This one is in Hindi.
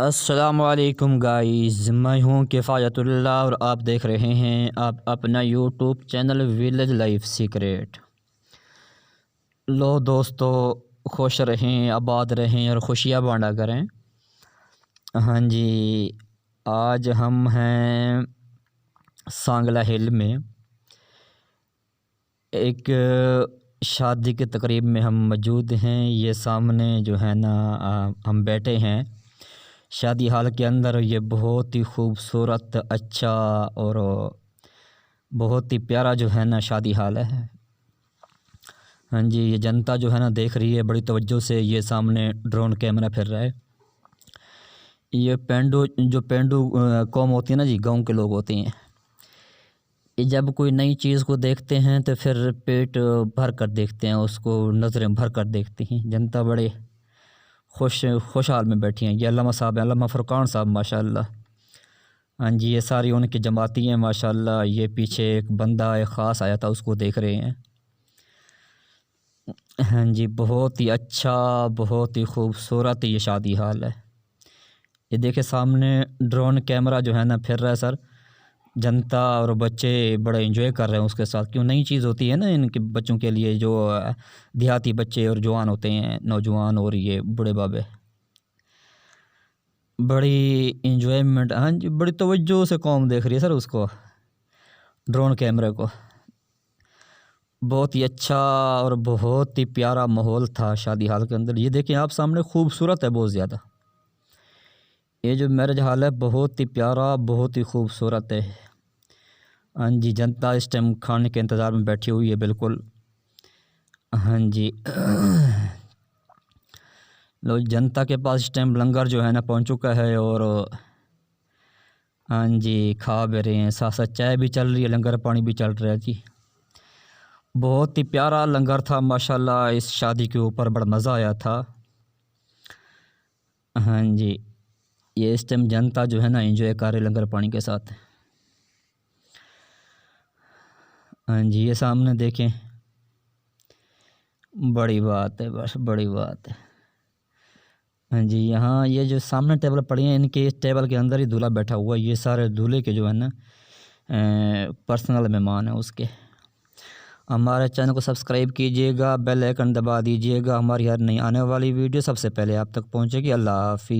अस्सलामुअलैकुम गाइस, मैं हूं किफ़ायतुल्लाह और आप देख रहे हैं आप अपना YouTube channel village life secret. लो दोस्तों, खुश रहें, आबाद रहें और खुशियां बांटा करें। हाँ जी, आज हम हैं सांगला हिल में एक शादी के तकरीब में हम मौजूद हैं। ये सामने जो है ना हम बैठे हैं शादी हाल के अंदर। ये बहुत ही खूबसूरत, अच्छा और बहुत ही प्यारा जो है ना शादी हाल है। हाँ जी, ये जनता जो है ना देख रही है बड़ी तवज्जो से। ये सामने ड्रोन कैमरा फिर रहा है। ये पेंडू कौम होती है ना जी, गांव के लोग होते हैं। ये जब कोई नई चीज़ को देखते हैं तो फिर पेट भर कर देखते हैं, उसको नज़रें भर कर देखती हैं। जनता बड़े खुशहाल में बैठी हैं। ये अल्लामा साहब हैं, अल्लामा फ़ुरक़ान साहब, माशाअल्लाह। हाँ जी, ये सारी उनकी जमाती हैं माशाअल्लाह। ये पीछे एक बंदा एक ख़ास आया था, उसको देख रहे हैं। हाँ जी, बहुत ही अच्छा, बहुत ही खूबसूरत ये शादी हाल है। ये देखिए सामने ड्रोन कैमरा जो है ना फिर रहा है सर। जनता और बच्चे बड़े एंजॉय कर रहे हैं उसके साथ। क्यों, नई चीज़ होती है ना इनके बच्चों के लिए, जो देहाती बच्चे और जवान होते हैं, नौजवान और ये बूढ़े बाबे, बड़ी इंजॉयमेंट। हाँ जी, बड़ी तवज्जो से कौम देख रही है सर उसको, ड्रोन कैमरे को। बहुत ही अच्छा और बहुत ही प्यारा माहौल था शादी हाल के अंदर। ये देखें आप सामने, खूबसूरत है बहुत ज़्यादा। ये जो मैरिज हाल है बहुत ही प्यारा, बहुत ही खूबसूरत है। हाँ जी, जनता इस टाइम खाने के इंतज़ार में बैठी हुई है बिल्कुल। हाँ जी लो, जनता के पास इस टाइम लंगर जो है ना पहुंच चुका है और हाँ जी खा भी रहे हैं। साथ साथ चाय भी चल रही है, लंगर पानी भी चल रहा है जी। बहुत ही प्यारा लंगर था माशाल्लाह। इस शादी के ऊपर बड़ा मज़ा आया था। हाँ जी, ये इस टाइम जनता जो है ना एंजॉय कर रही लंगर पानी के साथ। हाँ जी, ये सामने देखें, बड़ी बात है, बस बड़ी बात है। हाँ जी, यहाँ ये जो सामने टेबल पड़ी हैं, इनके इस टेबल के अंदर ही दूल्हा बैठा हुआ है। ये सारे दूल्हे के जो है ना पर्सनल मेहमान हैं उसके। हमारे चैनल को सब्सक्राइब कीजिएगा, बेल आइकन दबा दीजिएगा। हमारी हर नई आने वाली वीडियो सबसे पहले आप तक पहुँचेगी। अल्लाह हाफ़िज़।